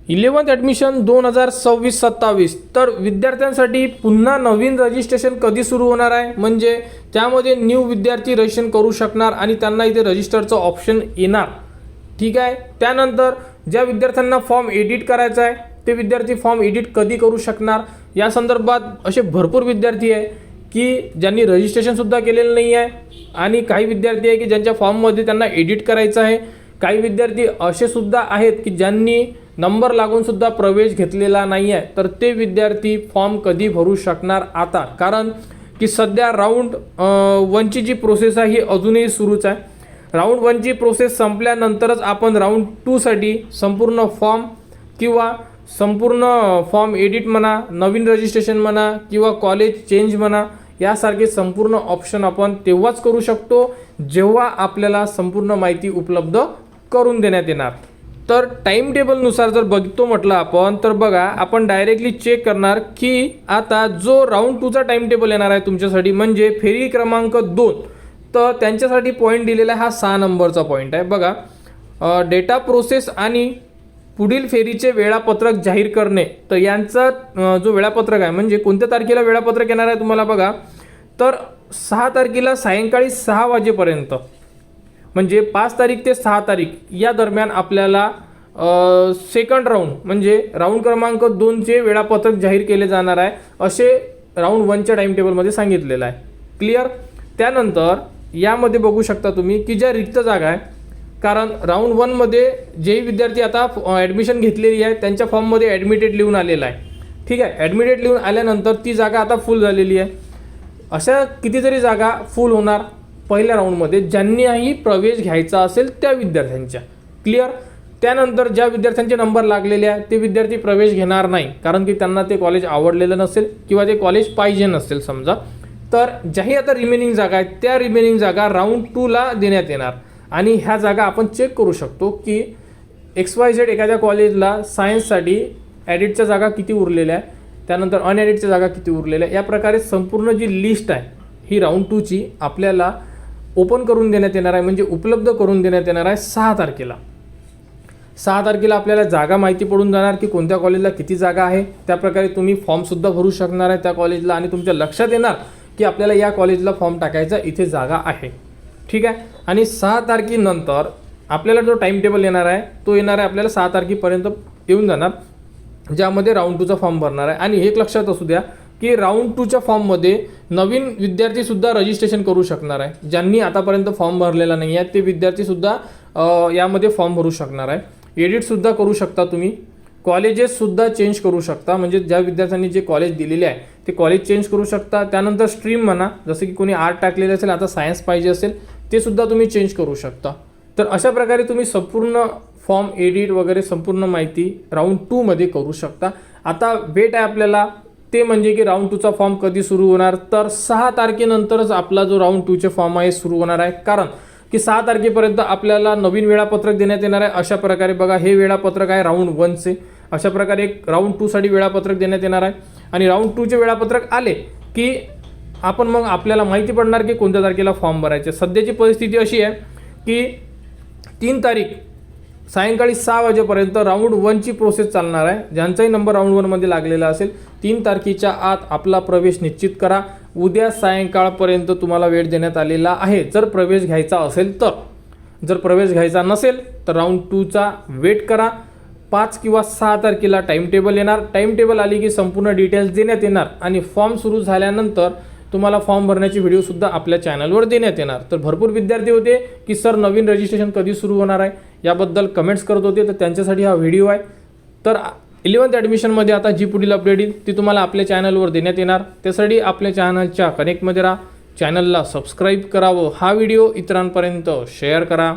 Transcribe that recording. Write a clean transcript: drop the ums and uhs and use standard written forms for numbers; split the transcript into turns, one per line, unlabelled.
11th admission 2026-27 तर विद्यार्थ्यांसाठी पुन्हा नवीन रजिस्ट्रेशन कधी सुरू होणार आहे, म्हणजे त्यामध्ये न्यू विद्यार्थी रजिस्ट्रेशन करू शकणार आणि त्यांना इथे रजिस्टरचं ऑप्शन येणार. ठीक आहे. त्यानंतर ज्या विद्यार्थ्यांना फॉर्म एडिट करायचा आहे ते विद्यार्थी फॉर्म एडिट कधी करू शकणार या संदर्भात असे भरपूर विद्यार्थी आहे की ज्यांनी रजिस्ट्रेशनसुद्धा केलेलं नाही आहे आणि काही विद्यार्थी आहे की ज्यांच्या फॉर्ममध्ये त्यांना एडिट करायचं आहे. काही विद्यार्थी असे सुद्धा आहेत की ज्यांनी नंबर लागून सुद्धा प्रवेश घेतलेला नाही आहे. तर ते विद्यार्थी फॉर्म कधी भरू शकणार आता, कारण की सध्या राऊंड 1ची जी प्रोसेस आहे ही अजूनही सुरूच आहे. राऊंड 1ची प्रोसेस संपल्यानंतरच आपण राऊंड 2साठी संपूर्ण फॉर्म किंवा संपूर्ण फॉर्म एडिट म्हणा, नवीन रजिस्ट्रेशन म्हणा किंवा कॉलेज चेंज म्हणा, यासारखे संपूर्ण ऑप्शन आपण तेव्हाच करू शकतो जेव्हा आपल्याला संपूर्ण माहिती उपलब्ध करून देण्यात येणार. तर टाईम टेबलनुसार जर बघतो म्हटलं आपण तर बघा, आपण डायरेक्टली चेक करणार की आता जो राऊंड 2चा टाईम टेबल येणार आहे तुमच्यासाठी म्हणजे फेरी क्रमांक 2, तर त्यांच्यासाठी पॉईंट दिलेला आहे हा 6 नंबरचा पॉईंट आहे. बघा, डेटा प्रोसेस आणि पुढील फेरीचे वेळापत्रक जाहीर करणे. तर यांचा जो वेळापत्रक आहे म्हणजे कोणत्या तारखेला वेळापत्रक येणार आहे तुम्हाला बघा, तर 6 तारखेला सायंकाळी 6 वाजेपर्यंत, म्हणजे 5 तारीख ते 6 तारीख या दरम्यान आपल्याला सेकंड राऊंड म्हणजे राऊंड क्रमांक 2चे वेळापत्रक जाहीर केले जाणार आहे, असे राऊंड 1च्या टाईम टेबलमध्ये सांगितलेलं आहे. क्लिअर. त्यानंतर यामध्ये बघू शकता तुम्ही की ज्या रिक्त जागा आहे, कारण राऊंड 1मध्ये जेही विद्यार्थी आता ॲडमिशन घेतलेली आहे त्यांच्या फॉर्ममध्ये ॲडमिटेड लिहून आलेला आहे. ठीक आहे. ॲडमिटेड लिहून आल्यानंतर ती जागा आता फुल झालेली आहे. अशा कितीतरी जागा फुल होणार पहिल्या राऊंडमध्ये ज्यांनीही प्रवेश घ्यायचा असेल त्या विद्यार्थ्यांच्या. क्लिअर. त्यानंतर ज्या विद्यार्थ्यांचे नंबर लागलेले आहे ते विद्यार्थी प्रवेश घेणार नाही, कारण की त्यांना ते कॉलेज आवडलेलं नसेल किंवा ते कॉलेज पाहिजे नसेल समजा. तर ज्याही आता रिमेनिंग जागा आहेत त्या रिमेनिंग जागा राऊंड 2ला देण्यात येणार आणि ह्या जागा आपण चेक करू शकतो की XYZ एखाद्या कॉलेजला सायन्ससाठी ॲडिटच्या जागा किती उरलेल्या आहे, त्यानंतर अनएडिटच्या जागा किती उरलेल्या आहे. या प्रकारे संपूर्ण जी लिस्ट आहे ही राऊंड 2ची आपल्याला ओपन करून देण्यात येणार आहे, म्हणजे उपलब्ध करून देण्यात येणार आहे 6 तारखेला. 6 तारखेला आपल्याला जागा माहिती पडून जाणार की कोणत्या कॉलेजला किती जागा आहे. त्याप्रकारे तुम्ही फॉर्मसुद्धा भरू शकणार आहे त्या कॉलेजला आणि तुमच्या लक्षात येणार की आपल्याला या कॉलेजला फॉर्म टाकायचा, इथे जागा आहे. ठीक आहे. आणि 6 तारखेनंतर आपल्याला जो टाईम टेबल येणार आहे तो येणार आहे आपल्याला 6 तारखेपर्यंत येऊन जाणार, ज्यामध्ये राऊंड 2चा फॉर्म भरणार आहे. आणि एक लक्षात असू द्या की राऊंड 2च्या फॉर्ममध्ये नवीन विद्यार्थीसुद्धा रजिस्ट्रेशन करू शकणार आहे. ज्यांनी आतापर्यंत फॉर्म भरलेला नाही आहे ते विद्यार्थीसुद्धा यामध्ये फॉर्म भरू शकणार आहे. एडिटसुद्धा करू शकता तुम्ही, कॉलेजेससुद्धा चेंज करू शकता, म्हणजे ज्या विद्यार्थ्यांनी जे कॉलेज दिलेले आहे ते कॉलेज चेंज करू शकता. त्यानंतर स्ट्रीम म्हणा, जसं की कोणी आर्ट टाकलेलं असेल आता सायन्स पाहिजे असेल ते सुद्धा तुम्ही चेंज करू शकता. तर अशा प्रकारे तुम्ही संपूर्ण फॉर्म एडिट वगैरे संपूर्ण माहिती राऊंड 2मध्ये करू शकता. आता वेट आहे आपल्याला ते म्हणजे की राऊंड 2चा फॉर्म कधी सुरू होणार, तर 6 तारखेनंतरच आपला जो राऊंड 2चे फॉर्म आहे सुरू होणार आहे, कारण की 6 तारखेपर्यंत आपल्याला नवीन वेळापत्रक देण्यात येणार आहे. अशा प्रकारे बघा, हे वेळापत्रक आहे राऊंड 1चे. अशा प्रकारे एक राऊंड 2साठी वेळापत्रक देण्यात येणार आहे आणि राऊंड 2चे वेळापत्रक आले की आपण मग आपल्याला माहिती पडणार की कोणत्या तारखेला फॉर्म भरायचे. सध्याची परिस्थिती अशी आहे की 3 तारीख सायंकाळी 6 वाजेपर्यंत राऊंड 1ची प्रोसेस चालणार आहे. ज्यांचाही नंबर राऊंड 1मध्ये लागलेला असेल 3 तारखेच्या आत आपला प्रवेश निश्चित करा. उद्या सायंकाळपर्यंत तुम्हाला वेळ देण्यात आलेला आहे जर प्रवेश घ्यायचा असेल तर. जर प्रवेश घ्यायचा नसेल तर राऊंड 2चा वेट करा. 5 किंवा 6 तारखेला टाईम टेबल येणार. टाईम टेबल आली की संपूर्ण डिटेल्स देण्यात येणार आणि फॉर्म सुरू झाल्यानंतर तुम्हाला फॉर्म भरण्याची व्हिडिओसुद्धा आपल्या चॅनलवर देण्यात येणार. तर भरपूर विद्यार्थी होते की सर नवीन रजिस्ट्रेशन कधी सुरू होणार आहे याबद्दल कमेंट्स करत होते, तर त्यांच्यासाठी हा व्हिडिओ आहे. तर 11th ॲडमिशनमध्ये आता जी पुढील अपडेट येईल ती तुम्हाला आपल्या चॅनलवर देण्यात येणार. त्यासाठी आपल्या चॅनलच्या कनेक्टमध्ये राहा, चॅनलला सबस्क्राईब करावं, हा व्हिडिओ इतरांपर्यंत शेअर करा.